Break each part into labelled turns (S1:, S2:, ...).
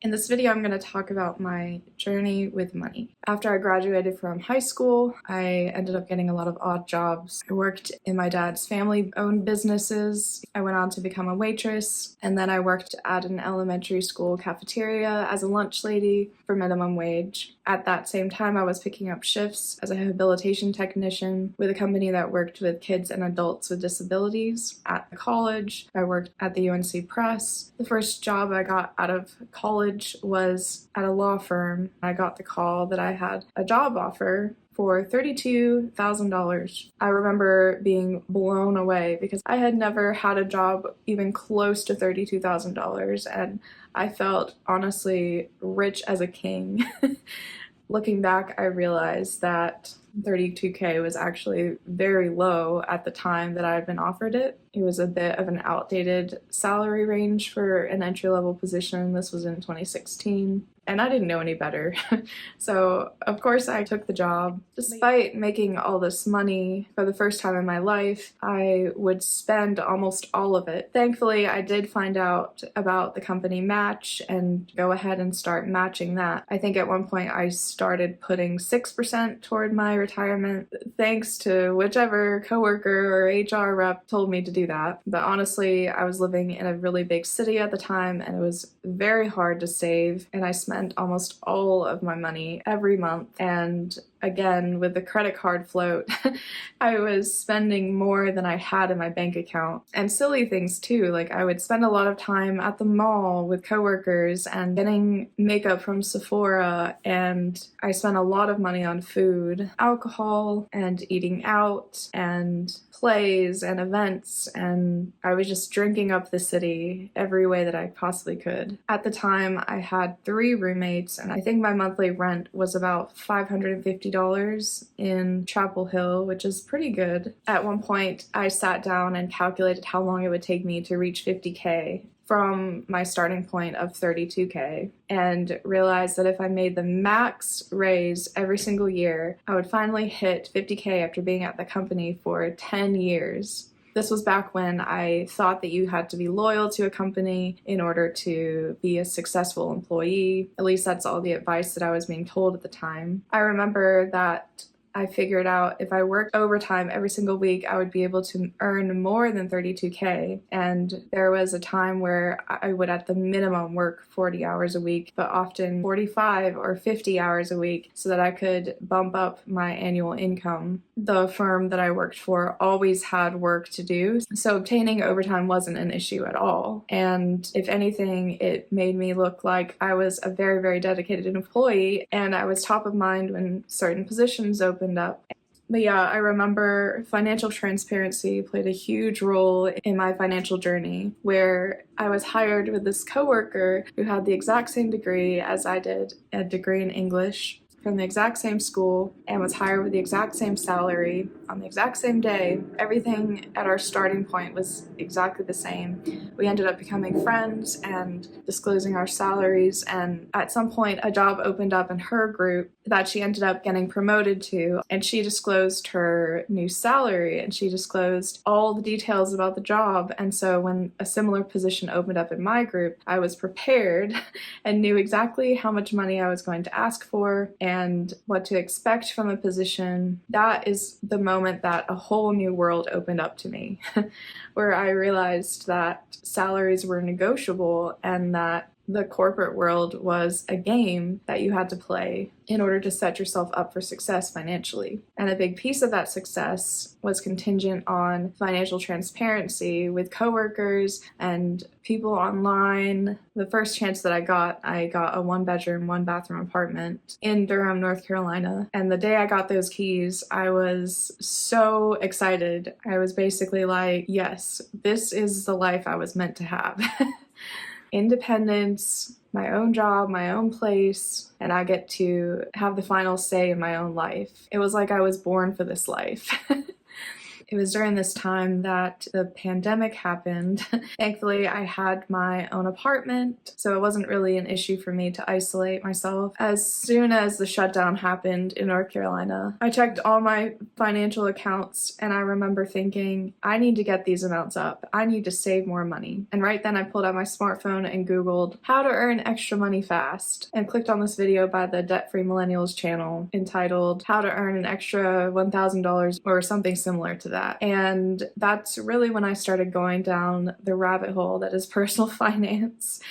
S1: In this video, I'm going to talk about my journey with money. After I graduated from high school, I ended up getting a lot of odd jobs. I worked in my dad's family-owned businesses. I went on to become a waitress, and then I worked at an elementary school cafeteria as a lunch lady for minimum wage. At that same time, I was picking up shifts as a rehabilitation technician with a company that worked with kids and adults with disabilities. At college, I worked at the UNC Press. The first job I got out of college was at a law firm. I got the call that I had a job offer for $32,000. I remember being blown away because I had never had a job even close to $32,000, and I felt honestly rich as a king. Looking back, I realized that 32K was actually very low at the time that I had been offered it. It was a bit of an outdated salary range for an entry-level position. This was in 2016. And I didn't know any better. So, of course, I took the job. Despite making all this money for the first time in my life, I would spend almost all of it. Thankfully, I did find out about the company match and go ahead and start matching that. I think at one point I started putting 6% toward my retirement, thanks to whichever coworker or HR rep told me to do that. But honestly, I was living in a really big city at the time, and it was very hard to save, and I spent almost all of my money every month. And again, with the credit card float, I was spending more than I had in my bank account. And silly things too, like I would spend a lot of time at the mall with coworkers and getting makeup from Sephora, and I spent a lot of money on food, alcohol, and eating out, and plays and events, and I was just drinking up the city every way that I possibly could. At the time, I had 3 roommates, and I think my monthly rent was about $550 in Chapel Hill, which is pretty good. At one point, I sat down and calculated how long it would take me to reach 50K from my starting point of 32K, and realized that if I made the max raise every single year, I would finally hit 50K after being at the company for 10 years. This was back when I thought that you had to be loyal to a company in order to be a successful employee. At least that's all the advice that I was being told at the time. I remember that I figured out if I worked overtime every single week, I would be able to earn more than 32K. And there was a time where I would at the minimum work 40 hours a week, but often 45 or 50 hours a week so that I could bump up my annual income. The firm that I worked for always had work to do, so obtaining overtime wasn't an issue at all. And if anything, it made me look like I was a very, very dedicated employee, and I was top of mind when certain positions opened up. But yeah, I remember financial transparency played a huge role in my financial journey, where I was hired with this coworker who had the exact same degree as I did, a degree in English, from the exact same school, and was hired with the exact same salary on the exact same day. Everything at our starting point was exactly the same. We ended up becoming friends and disclosing our salaries, and at some point a job opened up in her group that she ended up getting promoted to, and she disclosed her new salary, and she disclosed all the details about the job. And so when a similar position opened up in my group, I was prepared and knew exactly how much money I was going to ask for and what to expect from a position. That is the moment that a whole new world opened up to me, where I realized that salaries were negotiable and that the corporate world was a game that you had to play in order to set yourself up for success financially. And a big piece of that success was contingent on financial transparency with coworkers and people online. The first chance that I got a 1-bedroom, 1-bathroom apartment in Durham, North Carolina. And the day I got those keys, I was so excited. I was basically like, yes, this is the life I was meant to have. Independence, my own job, my own place, and I get to have the final say in my own life. It was like I was born for this life. It was during this time that the pandemic happened. Thankfully, I had my own apartment, so it wasn't really an issue for me to isolate myself. As soon as the shutdown happened in North Carolina, I checked all my financial accounts and I remember thinking, I need to get these amounts up. I need to save more money. And right then I pulled out my smartphone and Googled how to earn extra money fast and clicked on this video by the Debt Free Millennials channel entitled How to Earn an Extra $1,000 or something similar to that. And that's really when I started going down the rabbit hole that is personal finance.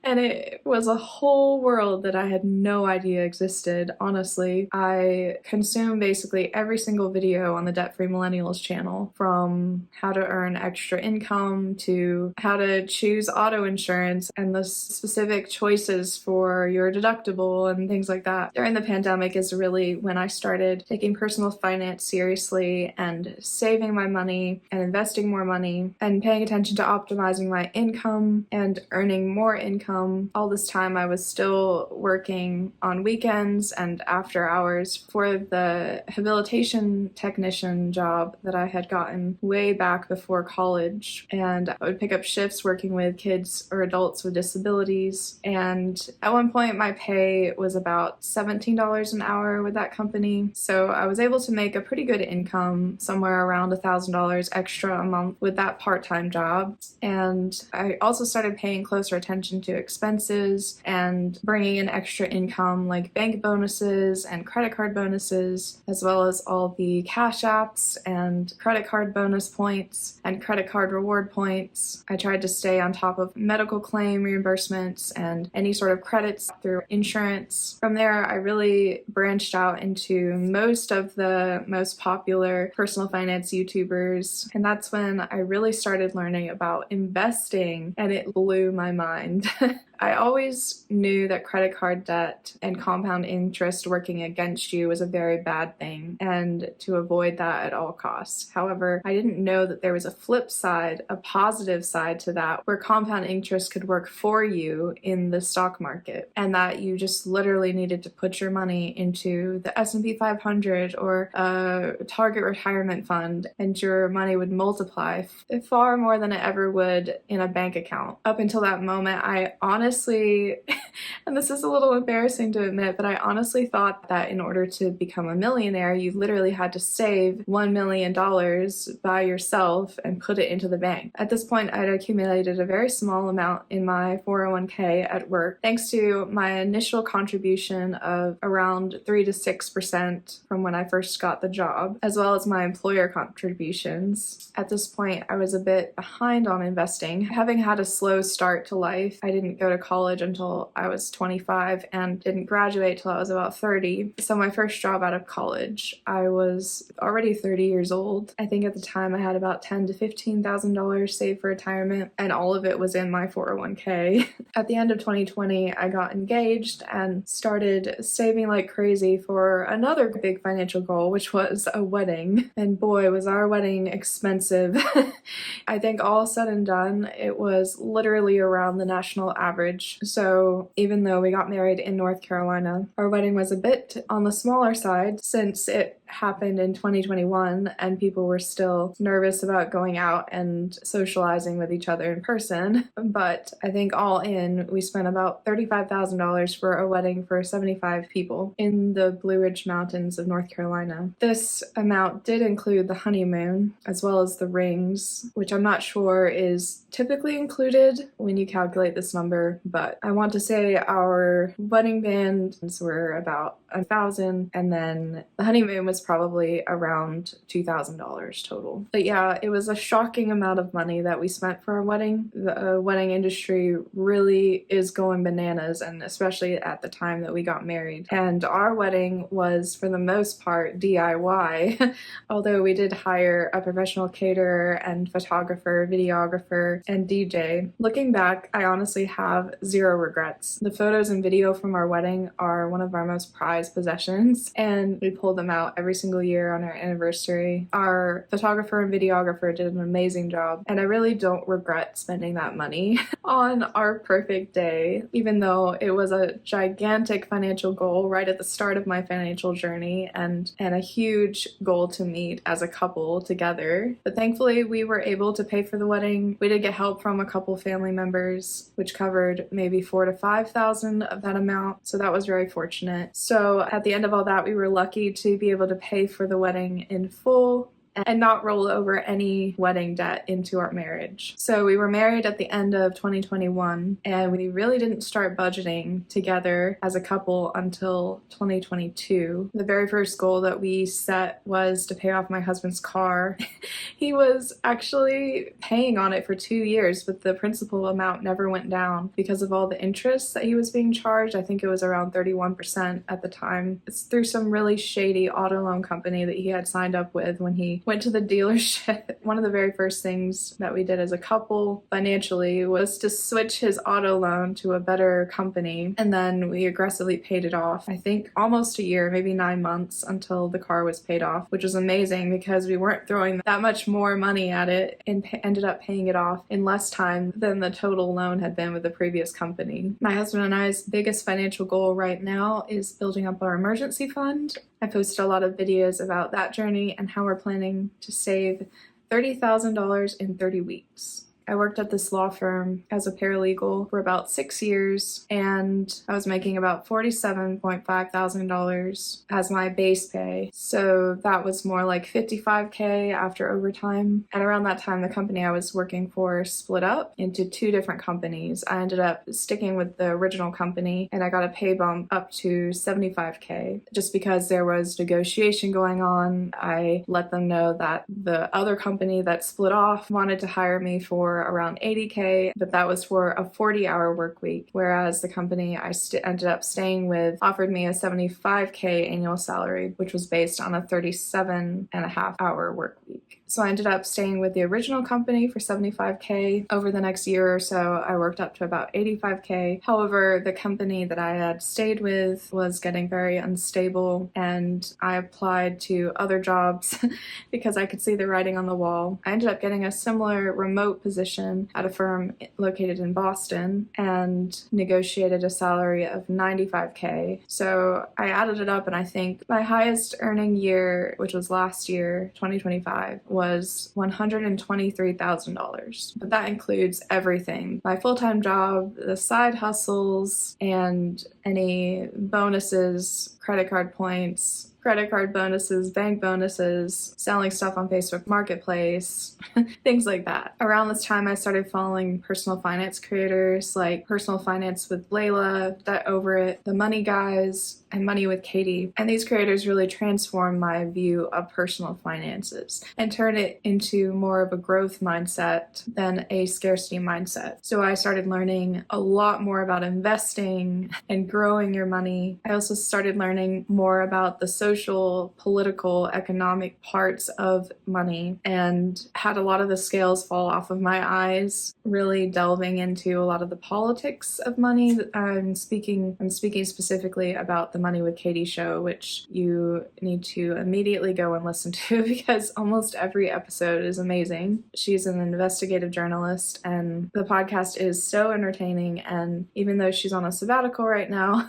S1: And it was a whole world that I had no idea existed, honestly. I consume basically every single video on the Debt Free Millennials channel, from how to earn extra income to how to choose auto insurance and the specific choices for your deductible and things like that. During the pandemic is really when I started taking personal finance seriously and saving my money and investing more money and paying attention to optimizing my income and earning more income. All this time I was still working on weekends and after hours for the habilitation technician job that I had gotten way back before college. And I would pick up shifts working with kids or adults with disabilities. And at one point my pay was about $17 an hour with that company. So I was able to make a pretty good income, somewhere around $1,000 extra a month with that part-time job. And I also started paying closer attention to expenses and bringing in extra income like bank bonuses and credit card bonuses, as well as all the cash apps and credit card bonus points and credit card reward points. I tried to stay on top of medical claim reimbursements and any sort of credits through insurance. From there, I really branched out into most of the most popular personal finance YouTubers, and that's when I really started learning about investing, and it blew my mind. I always knew that credit card debt and compound interest working against you was a very bad thing, and to avoid that at all costs. However, I didn't know that there was a flip side, a positive side to that, where compound interest could work for you in the stock market, and that you just literally needed to put your money into the S&P 500 or a target retirement fund, and your money would multiply far more than it ever would in a bank account. Up until that moment, I honestly, and this is a little embarrassing to admit, but I honestly thought that in order to become a millionaire, you literally had to save $1 million by yourself and put it into the bank. At this point, I'd accumulated a very small amount in my 401k at work, thanks to my initial contribution of around 3 to 6% from when I first got the job, as well as my employer contributions. At this point, I was a bit behind on investing. Having had a slow start to life, I didn't go to college until I was 25 and didn't graduate till I was about 30. So my first job out of college, I was already 30 years old. I think at the time I had about $10,000 to $15,000 saved for retirement, and all of it was in my 401k. At the end of 2020, I got engaged and started saving like crazy for another big financial goal, which was a wedding. And boy, was our wedding expensive. I think all said and done, it was literally around the national average. So even though we got married in North Carolina, our wedding was a bit on the smaller side since it happened in 2021 and people were still nervous about going out and socializing with each other in person. But I think all in, we spent about $35,000 for a wedding for 75 people in the Blue Ridge Mountains of North Carolina. This amount did include the honeymoon as well as the rings, which I'm not sure is typically included when you calculate this number, but I want to say our wedding bands were about $1,000, and then the honeymoon was probably around $2,000 total. But yeah, it was a shocking amount of money that we spent for our wedding. The wedding industry really is going bananas, and especially at the time that we got married. And our wedding was, for the most part, DIY, although we did hire a professional caterer and photographer, videographer, and DJ. Looking back, I honestly have zero regrets. The photos and video from our wedding are one of our most prized prized possessions, and we pulled them out every single year on our anniversary. Our photographer and videographer did an amazing job, and I really don't regret spending that money on our perfect day, even though it was a gigantic financial goal right at the start of my financial journey and a huge goal to meet as a couple together. But thankfully, we were able to pay for the wedding. We did get help from a couple family members, which covered maybe $4,000 to $5,000 of that amount. So that was very fortunate. So at the end of all that, we were lucky to be able to pay for the wedding in full and not roll over any wedding debt into our marriage. So we were married at the end of 2021, and we really didn't start budgeting together as a couple until 2022. The very first goal that we set was to pay off my husband's car. He was actually paying on it for 2 years, but the principal amount never went down because of all the interest that he was being charged. I think it was around 31% at the time. It's through some really shady auto loan company that he had signed up with when he went to the dealership. One of the very first things that we did as a couple financially was to switch his auto loan to a better company, and then we aggressively paid it off. I think almost a year, maybe 9 months until the car was paid off, which was amazing because we weren't throwing that much more money at it and ended up paying it off in less time than the total loan had been with the previous company. My husband and I's biggest financial goal right now is building up our emergency fund. I posted a lot of videos about that journey and how we're planning to save $30,000 in 30 weeks. I worked at this law firm as a paralegal for about 6 years, and I was making about $47,500 as my base pay. So that was more like $55K after overtime. And around that time, the company I was working for split up into 2 different companies. I ended up sticking with the original company, and I got a pay bump up to $75K. Just because there was negotiation going on, I let them know that the other company that split off wanted to hire me for around $80K, but that was for a 40-hour work week, whereas the company I ended up staying with offered me a $75K annual salary, which was based on a 37.5-hour work week. So I ended up staying with the original company for $75K. Over the next year or so, I worked up to about $85K. However, the company that I had stayed with was getting very unstable, and I applied to other jobs because I could see the writing on the wall. I ended up getting a similar remote position at a firm located in Boston and negotiated a salary of $95K. So I added it up, and I think my highest earning year, which was last year, 2025, was $123,000. But that includes everything: my full-time job, the side hustles, and any bonuses, credit card points, credit card bonuses, bank bonuses, selling stuff on Facebook Marketplace, things like that. Around this time, I started following personal finance creators like Personal Finance with Layla, Debt Over It, The Money Guys, and Money with Katie. And these creators really transformed my view of personal finances and turned it into more of a growth mindset than a scarcity mindset. So I started learning a lot more about investing and growing your money. I also started learning more about the social, political, economic parts of money and had a lot of the scales fall off of my eyes, really delving into a lot of the politics of money. I'm speaking specifically about the Money with Katie show, which you need to immediately go and listen to because almost every episode is amazing. She's an investigative journalist, and the podcast is so entertaining. And even though she's on a sabbatical right now,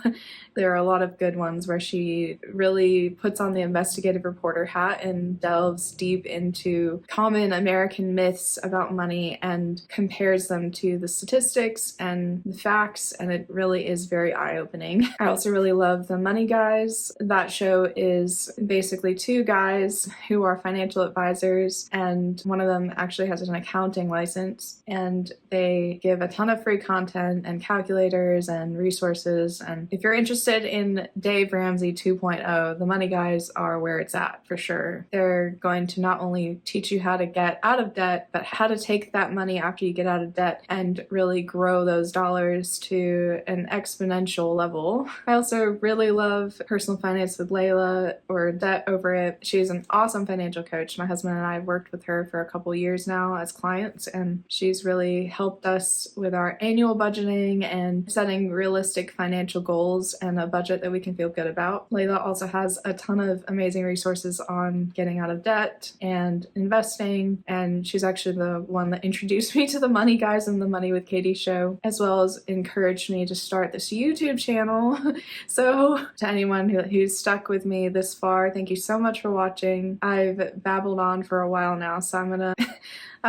S1: there are a lot of good ones where she really puts on the investigative reporter hat and delves deep into common American myths about money and compares them to the statistics and the facts, and it really is very eye-opening. I also really love The Money Guys. That show is basically 2 guys who are financial advisors, and one of them actually has an accounting license, and they give a ton of free content and calculators and resources. And if you're interested in Dave Ramsey 2.0, The Money Money Guys are where it's at for sure. They're going to not only teach you how to get out of debt, but how to take that money after you get out of debt and really grow those dollars to an exponential level. I also really love Personal Finance with Layla, or Debt Over It. She's an awesome financial coach. My husband and I have worked with her for a couple years now as clients, and she's really helped us with our annual budgeting and setting realistic financial goals and a budget that we can feel good about. Layla also has a ton of amazing resources on getting out of debt and investing, and she's actually the one that introduced me to the Money Guys and the Money with Katie show, as well as encouraged me to start this YouTube channel. So to anyone who's stuck with me this far, thank you so much for watching. I've babbled on for a while now, so I'm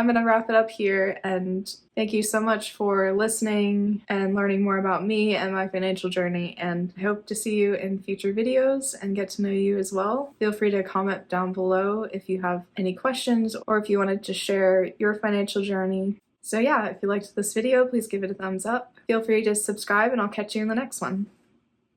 S1: gonna wrap it up here, and thank you so much for listening and learning more about me and my financial journey, and I hope to see you in future videos and get to know you as well. Feel free to comment down below if you have any questions or if you wanted to share your financial journey. So yeah, if you liked this video, please give it a thumbs up. Feel free to subscribe, and I'll catch you in the next one.